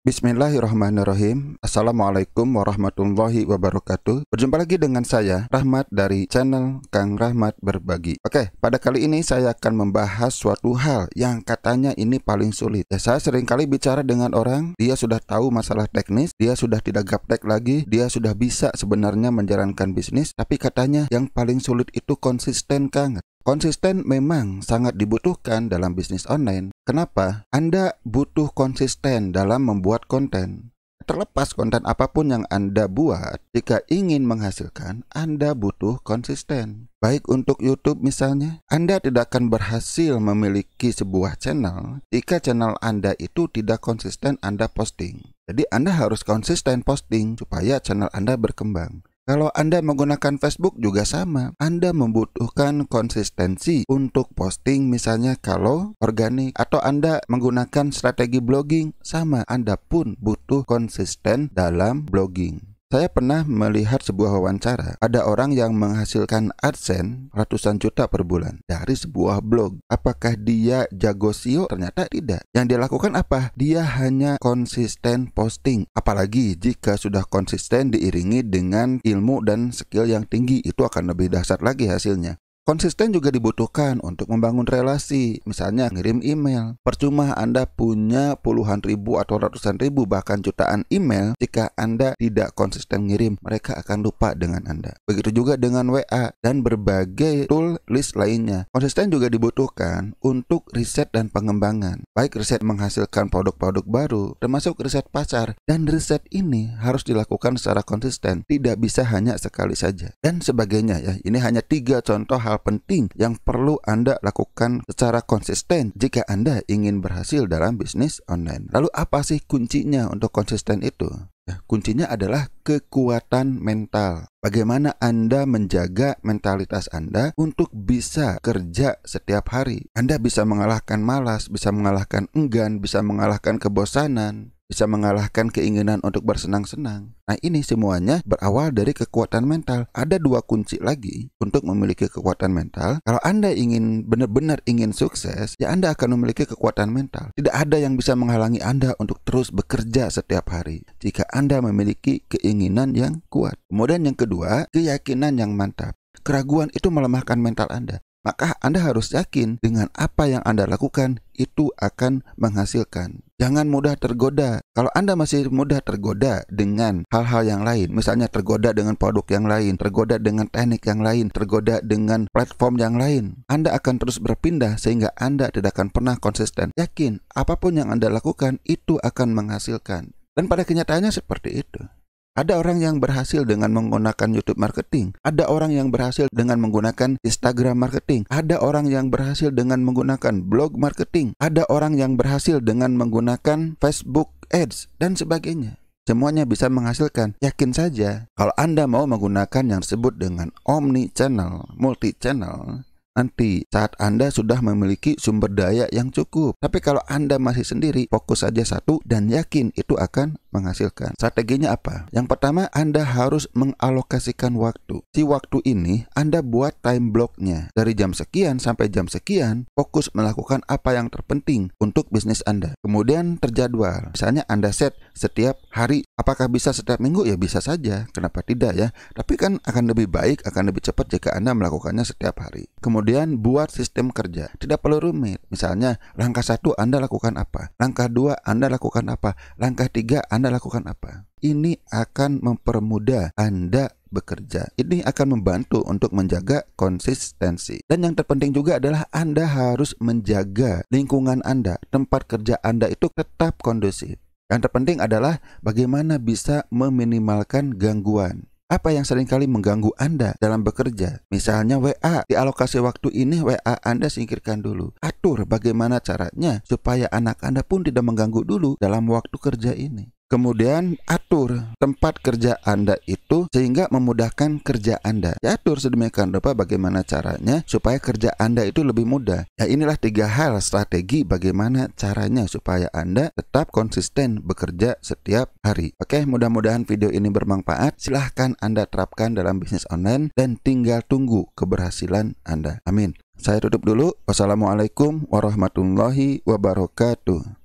Bismillahirrahmanirrahim. Assalamualaikum warahmatullahi wabarakatuh. Berjumpa lagi dengan saya, Rahmat, dari channel Kang Rahmat Berbagi. Oke, pada kali ini saya akan membahas suatu hal yang katanya ini paling sulit. Saya seringkali bicara dengan orang, dia sudah tahu masalah teknis, dia sudah tidak gaptek lagi, dia sudah bisa sebenarnya menjalankan bisnis, tapi katanya yang paling sulit itu konsisten, Kang. Konsisten memang sangat dibutuhkan dalam bisnis online. Kenapa? Anda butuh konsisten dalam membuat konten. Terlepas konten apapun yang Anda buat, jika ingin menghasilkan, Anda butuh konsisten. Baik untuk YouTube misalnya, Anda tidak akan berhasil memiliki sebuah channel jika channel Anda itu tidak konsisten Anda posting. Jadi Anda harus konsisten posting supaya channel Anda berkembang. Kalau Anda menggunakan Facebook juga sama. Anda membutuhkan konsistensi untuk posting, misalnya kalau organik, atau Anda menggunakan strategi blogging, sama. Anda pun butuh konsisten dalam blogging. Saya pernah melihat sebuah wawancara. Ada orang yang menghasilkan AdSense ratusan juta per bulan dari sebuah blog. Apakah dia jago SEO? Ternyata tidak. Yang dia lakukan apa? Dia hanya konsisten posting. Apalagi jika sudah konsisten diiringi dengan ilmu dan skill yang tinggi, itu akan lebih dahsyat lagi hasilnya. Konsisten juga dibutuhkan untuk membangun relasi, misalnya ngirim email. Percuma Anda punya puluhan ribu atau ratusan ribu bahkan jutaan email, jika Anda tidak konsisten ngirim, mereka akan lupa dengan Anda. Begitu juga dengan WA dan berbagai tool list lainnya. Konsisten juga dibutuhkan untuk riset dan pengembangan, baik riset menghasilkan produk-produk baru, termasuk riset pasar. Dan riset ini harus dilakukan secara konsisten, tidak bisa hanya sekali saja. Dan sebagainya ya. Ini hanya 3 contoh hal penting yang perlu Anda lakukan secara konsisten jika Anda ingin berhasil dalam bisnis online. Lalu apa sih kuncinya untuk konsisten itu? Ya, kuncinya adalah kekuatan mental. Bagaimana Anda menjaga mentalitas Anda untuk bisa kerja setiap hari. Anda bisa mengalahkan malas, bisa mengalahkan enggan, bisa mengalahkan kebosanan, bisa mengalahkan keinginan untuk bersenang-senang. Nah, ini semuanya berawal dari kekuatan mental. Ada 2 kunci lagi untuk memiliki kekuatan mental. Kalau Anda ingin benar-benar ingin sukses, ya Anda akan memiliki kekuatan mental. Tidak ada yang bisa menghalangi Anda untuk terus bekerja setiap hari jika Anda memiliki keinginan yang kuat. Kemudian yang kedua, keyakinan yang mantap. Keraguan itu melemahkan mental Anda. Maka Anda harus yakin dengan apa yang Anda lakukan itu akan menghasilkan. Jangan mudah tergoda. Kalau Anda masih mudah tergoda dengan hal-hal yang lain, misalnya tergoda dengan produk yang lain, tergoda dengan teknik yang lain, tergoda dengan platform yang lain, Anda akan terus berpindah sehingga Anda tidak akan pernah konsisten. Yakin, apapun yang Anda lakukan itu akan menghasilkan. Dan pada kenyataannya seperti itu. Ada orang yang berhasil dengan menggunakan YouTube marketing. Ada orang yang berhasil dengan menggunakan Instagram marketing. Ada orang yang berhasil dengan menggunakan blog marketing. Ada orang yang berhasil dengan menggunakan Facebook Ads dan sebagainya. Semuanya bisa menghasilkan. Yakin saja, kalau Anda mau menggunakan yang disebut dengan omni channel, multi channel, nanti saat Anda sudah memiliki sumber daya yang cukup. Tapi kalau Anda masih sendiri, fokus saja satu dan yakin itu akan menghasilkan. Strateginya apa? Yang pertama, Anda harus mengalokasikan waktu. Si waktu ini Anda buat time blocknya. Dari jam sekian sampai jam sekian, fokus melakukan apa yang terpenting untuk bisnis Anda. Kemudian terjadwal. Misalnya Anda set setiap hari. Apakah bisa setiap minggu? Ya bisa saja. Kenapa tidak ya? Tapi kan akan lebih baik, akan lebih cepat jika Anda melakukannya setiap hari. Kemudian buat sistem kerja. Tidak perlu rumit. Misalnya langkah 1 Anda lakukan apa? Langkah 2 Anda lakukan apa? Langkah 3 Anda lakukan apa? Ini akan mempermudah Anda bekerja. Ini akan membantu untuk menjaga konsistensi. Dan yang terpenting juga adalah Anda harus menjaga lingkungan Anda. Tempat kerja Anda itu tetap kondusif. Yang terpenting adalah bagaimana bisa meminimalkan gangguan. Apa yang seringkali mengganggu Anda dalam bekerja? Misalnya WA, di alokasi waktu ini WA Anda singkirkan dulu. Atur bagaimana caranya supaya anak Anda pun tidak mengganggu dulu dalam waktu kerja ini. Kemudian atur tempat kerja Anda itu sehingga memudahkan kerja Anda. Atur sedemikian rupa bagaimana caranya supaya kerja Anda itu lebih mudah. Ya, inilah 3 hal strategi bagaimana caranya supaya Anda tetap konsisten bekerja setiap hari. Oke, mudah-mudahan video ini bermanfaat. Silahkan Anda terapkan dalam bisnis online dan tinggal tunggu keberhasilan Anda. Amin. Saya tutup dulu. Wassalamualaikum warahmatullahi wabarakatuh.